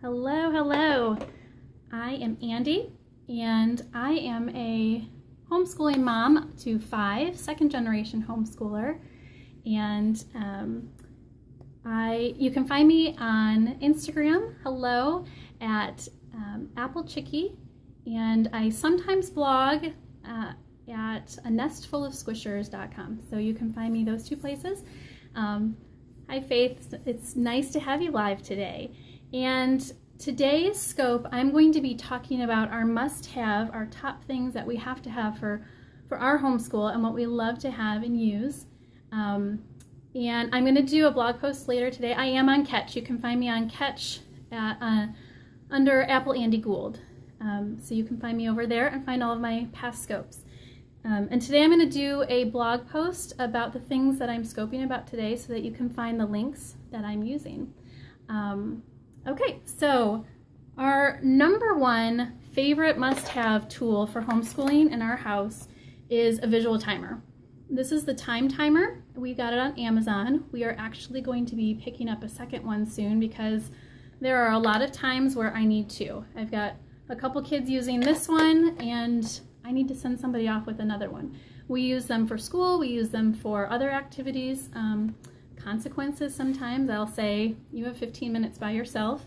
Hello, hello. I am Andy, and I am a homeschooling mom to 5, second-generation homeschooler, and you can find me on Instagram, hello, at appleandigould, and I sometimes blog at anestfulofsquishers.com, so you can find me those 2 places. Hi Faith, it's nice to have you live today. And today's scope, I'm going to be talking about our must-have, our top things that we have to have for our homeschool and what we love to have and use. And I'm going to do a blog post later today. I am on Katch. You can find me on Katch under appleandigould. So you can find me over there and find all of my past scopes. And today I'm going to do a blog post about the things that I'm scoping about today so that you can find the links that I'm using. Okay, so our number 1 favorite must-have tool for homeschooling in our house is a visual timer. This is the time timer. We got it on Amazon. We are actually going to be picking up a second one soon because there are a lot of times where I need 2. I've got a couple kids using this one and I need to send somebody off with another one. We use them for school, we use them for other activities. Consequences sometimes. I'll say you have 15 minutes by yourself.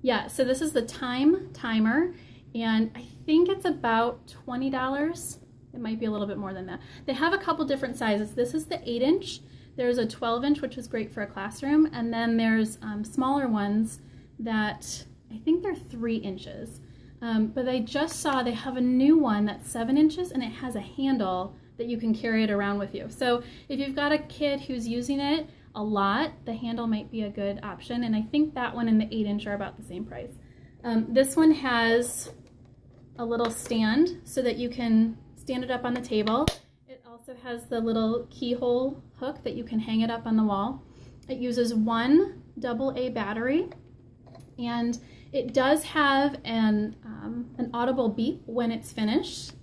Yeah, so this is the time timer, and I think it's about $20. It might be a little bit more than that. They have a couple different sizes. This is the 8-inch. There's a 12-inch, which is great for a classroom, and then there's smaller ones that I think they're 3 inches. But I just saw they have a new one that's 7 inches, and it has a handle that you can carry it around with you. So if you've got a kid who's using it a lot, the handle might be a good option, and I think that one and the 8-inch are about the same price. This one has a little stand so that you can stand it up on the table. It also has the little keyhole hook that you can hang it up on the wall. It uses 1 AA battery, and it does have an audible beep when it's finished,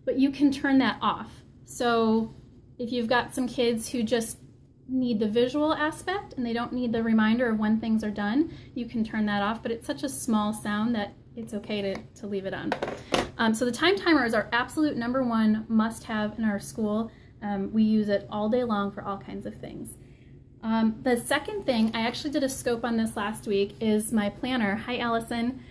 but you can turn that off. So if you've got some kids who just need the visual aspect and they don't need the reminder of when things are done, you can turn that off, but it's such a small sound that it's okay to leave it on. So the time timer is our absolute number 1 must-have in our school. We use it all day long for all kinds of things. The second thing, I actually did a scope on this last week, is my planner. Hi Allison.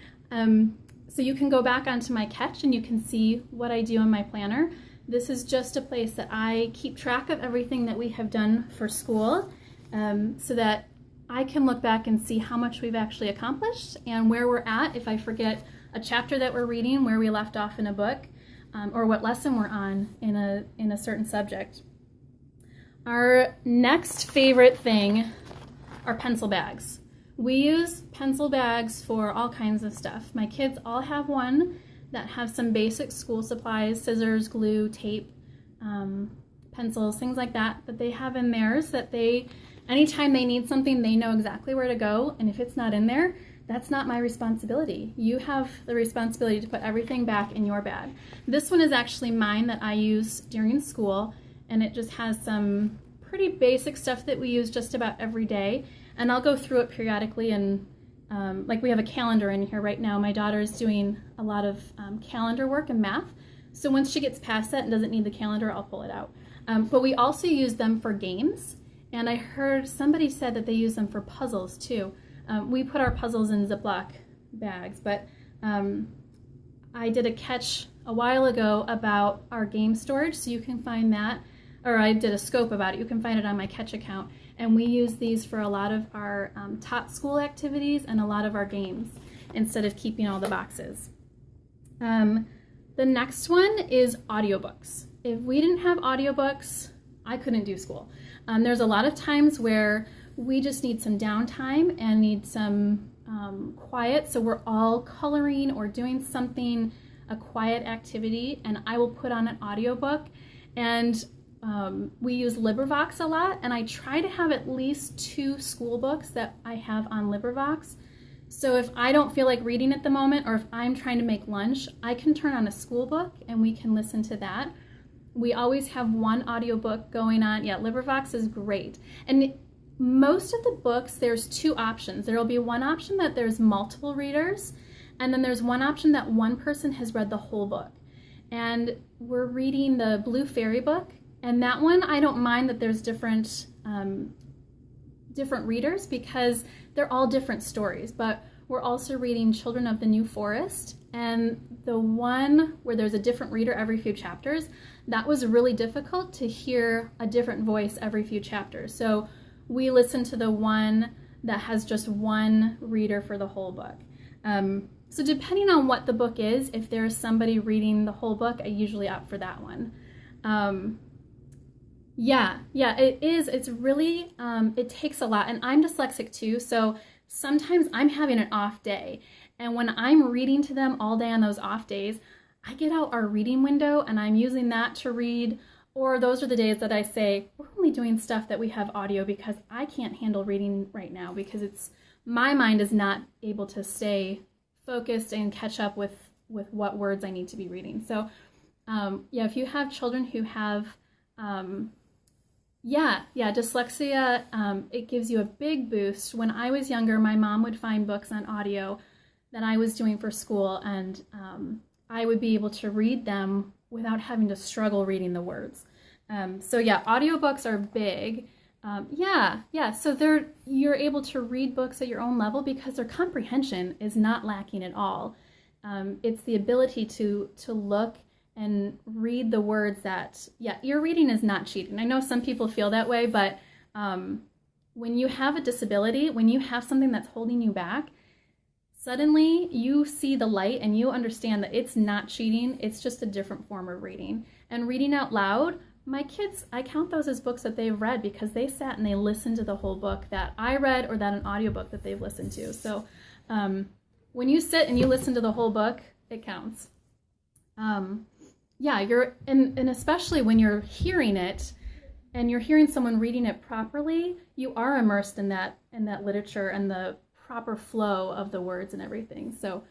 So you can go back onto my Katch and you can see what I do in my planner. This is just a place that I keep track of everything that we have done for school, so that I can look back and see how much we've actually accomplished and where we're at if I forget a chapter that we're reading, where we left off in a book, or what lesson we're on in a certain subject. Our next favorite thing are pencil bags. We use pencil bags for all kinds of stuff. My kids all have one that have some basic school supplies, scissors, glue, tape, pencils, things like that they have in theirs that anytime they need something, they know exactly where to go, and if it's not in there, that's not my responsibility. You have the responsibility to put everything back in your bag. This one is actually mine that I use during school, and it just has some pretty basic stuff that we use just about every day. And I'll go through it periodically, and like we have a calendar in here right now. My daughter is doing a lot of calendar work and math. So once she gets past that and doesn't need the calendar, I'll pull it out. But we also use them for games. And I heard somebody said that they use them for puzzles too. We put our puzzles in Ziploc bags, but I did a Katch a while ago about our game storage, so you can find that, or I did a scope about it. You can find it on my Katch account. And we use these for a lot of our top school activities and a lot of our games instead of keeping all the boxes. The next one is audiobooks. If we didn't have audiobooks, I couldn't do school. There's a lot of times where we just need some downtime and need some quiet, so we're all coloring or doing something, a quiet activity, and I will put on an audiobook. And we use librivox a lot, and I try to have at least 2 school books that I have on librivox. So if I don't feel like reading at the moment, or if I'm trying to make lunch, I can turn on a school book and we can listen to that. We always have one audiobook going on. Yeah, librivox is great. And most of the books, there's two options. There will be one option that there's multiple readers, and then there's one option that one person has read the whole book. And we're reading the Blue Fairy book, and that one I don't mind that there's different readers because they're all different stories. But we're also reading Children of the New Forest, and the one where there's a different reader every few chapters, that was really difficult to hear a different voice every few chapters. So we listen to the one that has just one reader for the whole book. So depending on what the book is, if there's somebody reading the whole book, I usually opt for that one. Yeah, it is. It's really, it takes a lot. And I'm dyslexic too, so sometimes I'm having an off day. And when I'm reading to them all day on those off days, I get out our reading window and I'm using that to read. Or those are the days that I say, we're only doing stuff that we have audio because I can't handle reading right now because my mind is not able to stay focused and catch up with what words I need to be reading. So yeah, if you have children who have dyslexia, it gives you a big boost. When I was younger, my mom would find books on audio that I was doing for school, and I would be able to read them without having to struggle reading the words. So yeah, audiobooks are big. So you're able to read books at your own level because their comprehension is not lacking at all. It's the ability to look and read the words that, your reading is not cheating. I know some people feel that way, but when you have a disability, when you have something that's holding you back, suddenly you see the light and you understand that it's not cheating, it's just a different form of reading. And reading out loud, my kids, I count those as books that they've read because they sat and they listened to the whole book that I read or that an audiobook that they've listened to. So when you sit and you listen to the whole book, it counts. And especially when you're hearing it and you're hearing someone reading it properly, you are immersed in that literature and the proper flow of the words and everything. So,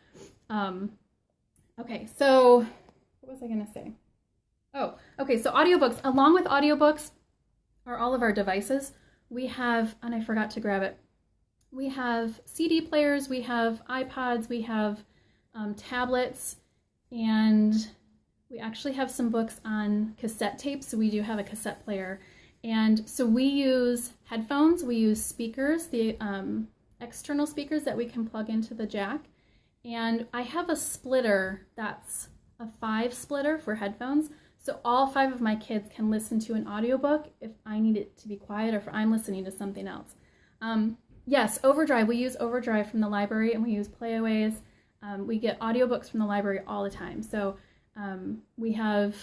okay, so what was I going to say? Oh, okay, so audiobooks. Along with audiobooks are all of our devices. We have, and I forgot to grab it, we have CD players, we have iPods, we have tablets, and we actually have some books on cassette tapes, so we do have a cassette player. And so we use headphones, we use speakers, the external speakers that we can plug into the jack. And I have a splitter that's a 5 splitter for headphones. So all 5 of my kids can listen to an audiobook if I need it to be quiet or if I'm listening to something else. Yes, Overdrive. We use Overdrive from the library and we use Playaways. We get audiobooks from the library all the time. So we have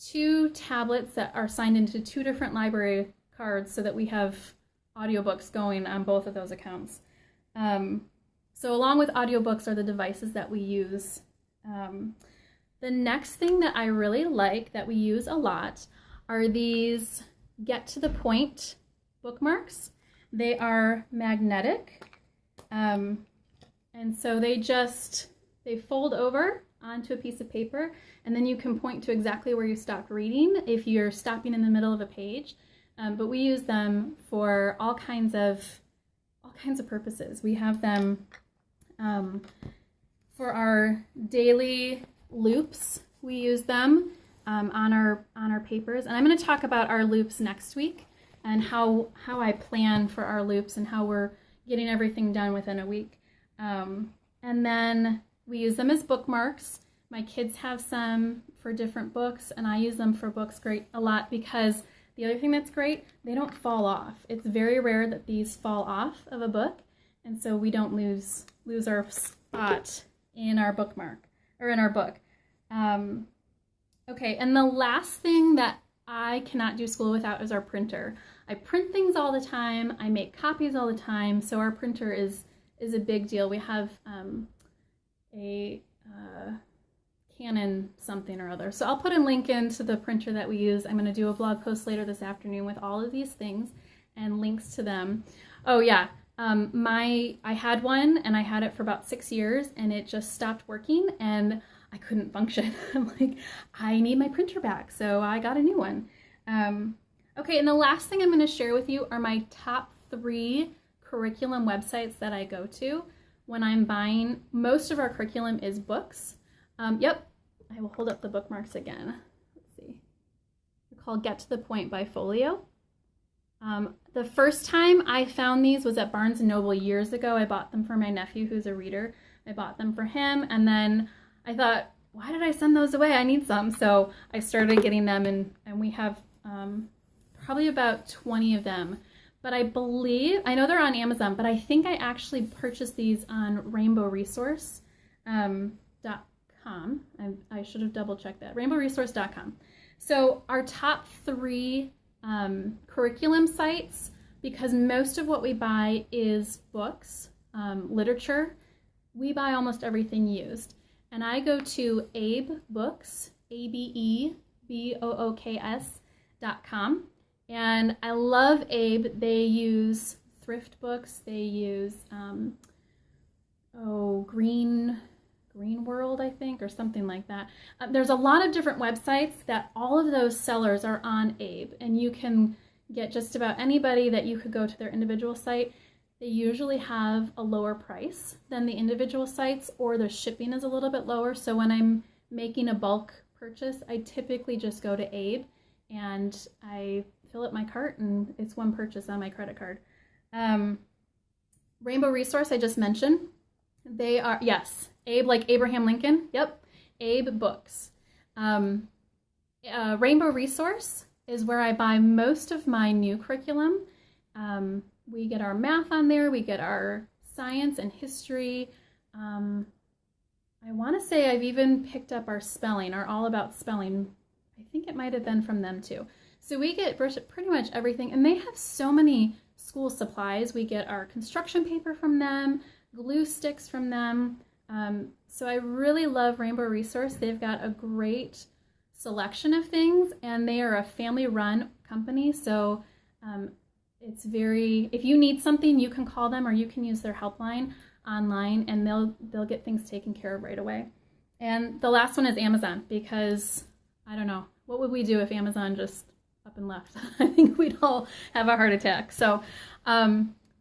2 tablets that are signed into 2 different library cards so that we have audiobooks going on both of those accounts. So along with audiobooks are the devices that we use. The next thing that I really like that we use a lot are these get to the point bookmarks. They are magnetic, and so they fold over onto a piece of paper, and then you can point to exactly where you stopped reading if you're stopping in the middle of a page. But we use them for all kinds of purposes. We have them for our daily loops. We use them on our papers, and I'm going to talk about our loops next week and how I plan for our loops and how we're getting everything done within a week. And then we use them as bookmarks. My kids have some for different books, and I use them for books a lot because the other thing that's great, they don't fall off. It's very rare that these fall off of a book, and so we don't lose our spot in our bookmark or in our book. Okay, and the last thing that I cannot do school without is our printer. I print things all the time. I make copies all the time, so our printer is a big deal. We have a Canon something or other. So I'll put a link into the printer that we use. I'm going to do a blog post later this afternoon with all of these things and links to them. Oh yeah, I had one and I had it for about 6 years and it just stopped working and I couldn't function. I'm like, I need my printer back, so I got a new one. Okay, and the last thing I'm going to share with you are my top 3 curriculum websites that I go to when I'm buying. Most of our curriculum is books. Yep, I will hold up the bookmarks again. Let's see. They're called Get to the Point by Folio. The first time I found these was at Barnes & Noble years ago. I bought them for my nephew who's a reader. I bought them for him, and then I thought, why did I send those away? I need some. So I started getting them, and we have probably about 20 of them. But I know they're on Amazon, but I think I actually purchased these on rainbowresource.com. I should have double checked that, rainbowresource.com. So our top 3 curriculum sites, because most of what we buy is books, literature, we buy almost everything used. And I go to AbeBooks, ABEBOOKS.com. And I love Abe. They use thrift books. They use, Green World, I think, or something like that. There's a lot of different websites that all of those sellers are on Abe. And you can get just about anybody that you could go to their individual site. They usually have a lower price than the individual sites, or their shipping is a little bit lower. So when I'm making a bulk purchase, I typically just go to Abe and I fill up my cart, and it's one purchase on my credit card. Rainbow Resource, I just mentioned. They are, yes, Abe like Abraham Lincoln. Yep, Abe Books. Rainbow Resource is where I buy most of my new curriculum. We get our math on there. We get our science and history. I want to say I've even picked up our spelling, our All About Spelling. I think it might have been from them too. So we get pretty much everything, and they have so many school supplies. We get our construction paper from them, glue sticks from them. So I really love Rainbow Resource. They've got a great selection of things, and they are a family-run company. So it's if you need something, you can call them or you can use their helpline online, and they'll get things taken care of right away. And the last one is Amazon, because I don't know, what would we do if Amazon just up and left? I think we'd all have a heart attack. So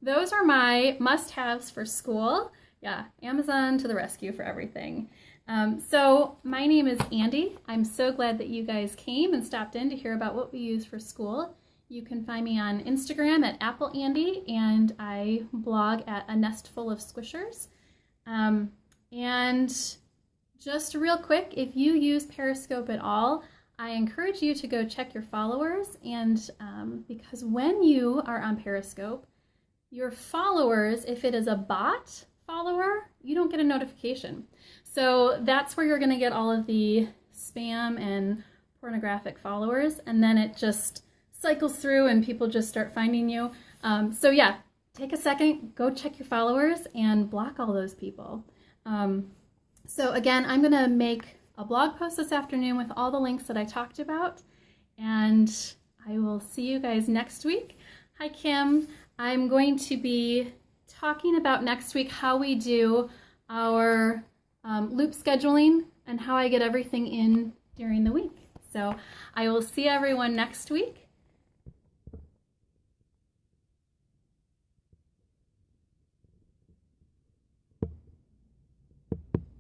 those are my must-haves for school. Yeah, Amazon to the rescue for everything. So my name is Andy. I'm so glad that you guys came and stopped in to hear about what we use for school. You can find me on Instagram at appleandy, and I blog at A Nest Full of Squishers. And just real quick, if you use Periscope at all, I encourage you to go check your followers, and because when you are on Periscope, your followers, if it is a bot follower, you don't get a notification. So that's where you're going to get all of the spam and pornographic followers, and then it just cycles through and people just start finding you. So yeah, take a second, go check your followers and block all those people. So again, I'm going to make a blog post this afternoon with all the links that I talked about, and I will see you guys next week. Hi, Kim. I'm going to be talking about next week how we do our loop scheduling and how I get everything in during the week. So I will see everyone next week.